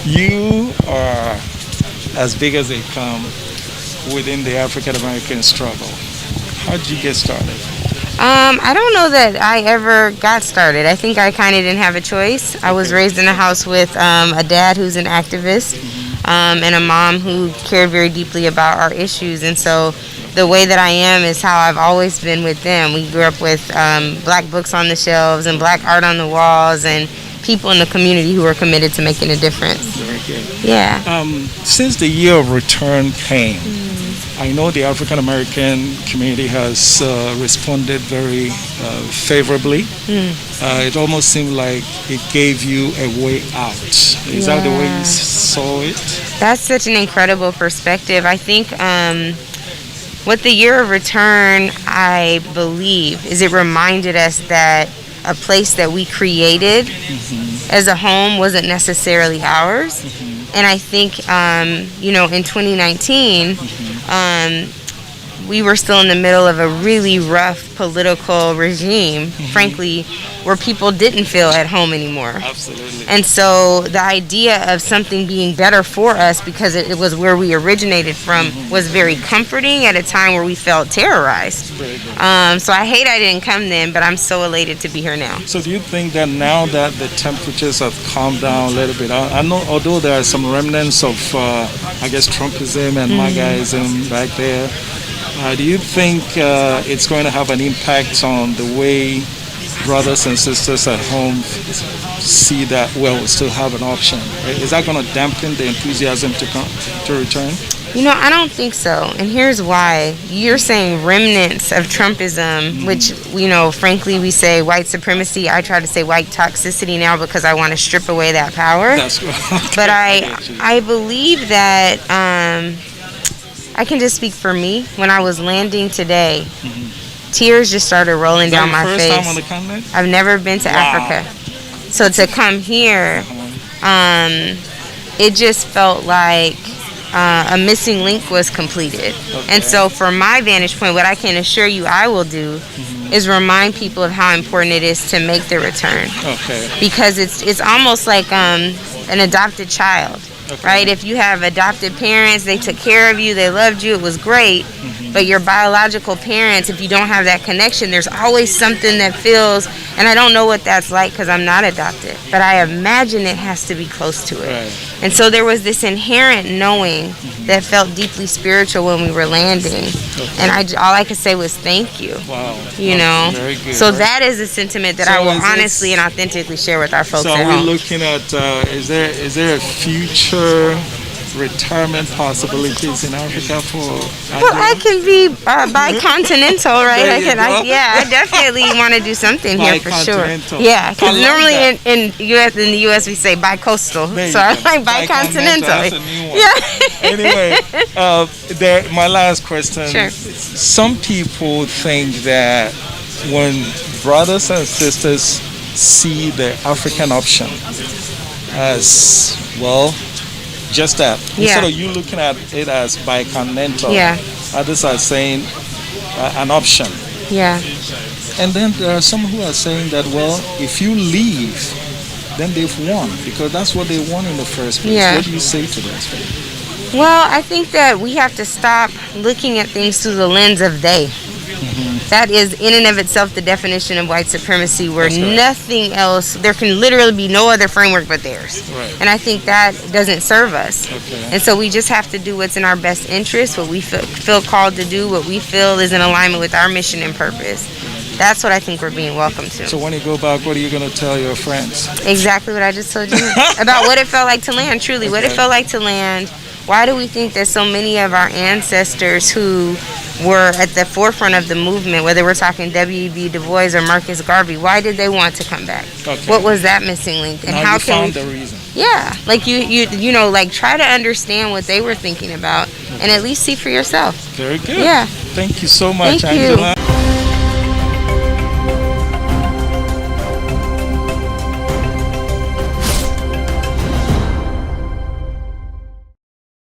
You are as big as they come within the African American struggle. How did you get started? I don't know that I ever got started. I think I kind of didn't have a choice. I was raised in a house with a dad who's an activist, and a mom who cared very deeply about our issues. And so the way that I am is how I've always been with them. We grew up with black books on the shelves and black art on the walls and people in the community who were committed to making a difference. Very good. Yeah. Since the year of return came, I know the African American community has responded very favorably. It almost seemed like it gave you a way out. Is that the way you saw it? That's such an incredible perspective. I think what the year of return, I believe, is it reminded us that a place that we created as a home wasn't necessarily ours. And I think, in 2019, we were still in the middle of a really rough political regime, frankly, where people didn't feel at home anymore. Absolutely. And so the idea of something being better for us because it was where we originated from was very comforting at a time where we felt terrorized. So I hate I didn't come then, but I'm so elated to be here now. So do you think that now that the temperatures have calmed down a little bit, I know although there are some remnants of, Trumpism and MAGAism back there, do you think it's going to have an impact on the way brothers and sisters at home see that, we still have an option? Is that going to dampen the enthusiasm to return? I don't think so. And here's why. You're saying remnants of Trumpism, which, frankly, we say white supremacy. I try to say white toxicity now because I want to strip away that power. That's right. But I believe that I can just speak for me. When I was landing today, tears just started rolling down my face. First time on the continent? I've never been to Africa. So to come here, it just felt like a missing link was completed. And so from my vantage point, what I can assure you I will do is remind people of how important it is to make the return. Because it's almost like an adopted child. Right? If you have adopted parents, they took care of you, they loved you, it was great. But your biological parents, if you don't have that connection, there's always something that feels, and I don't know what that's like because I'm not adopted, but I imagine it has to be close to it. And so there was this inherent knowing that felt deeply spiritual when we were landing. And all I could say was thank you. Very good. So that is a sentiment that I will honestly and authentically share with our folks at home. So are we looking at, is there a future retirement possibilities in Africa for? Well, I can be bicontinental, right? I definitely want to do something here for sure. Yeah, because normally in the U.S. we say bicoastal, so I like bicontinental. That's a new one. Anyway, my last question. Sure. Some people think that when brothers and sisters see the African option as just that. Instead of you looking at it as bicontinental, others are saying an option. And then there are some who are saying that, if you leave, then they've won, because that's what they won in the first place. What do you say to that? Well, I think that we have to stop looking at things through the lens of they. That is in and of itself the definition of white supremacy, where nothing else, there can literally be no other framework but theirs. And I think that doesn't serve us. And so we just have to do what's in our best interest, what we feel called to do, what we feel is in alignment with our mission and purpose. That's what I think we're being welcomed to. So when you go back, what are you going to tell your friends? Exactly what I just told you about what it felt like to land, truly, what it felt like to land. Why do we think that so many of our ancestors who were at the forefront of the movement, whether we're talking W.E.B. Du Bois or Marcus Garvey, why did they want to come back? What was that missing link? And how can we found the reason? Yeah, like try to understand what they were thinking about and at least see for yourself. Very good. Yeah. Thank you so much, Thank Angela. You.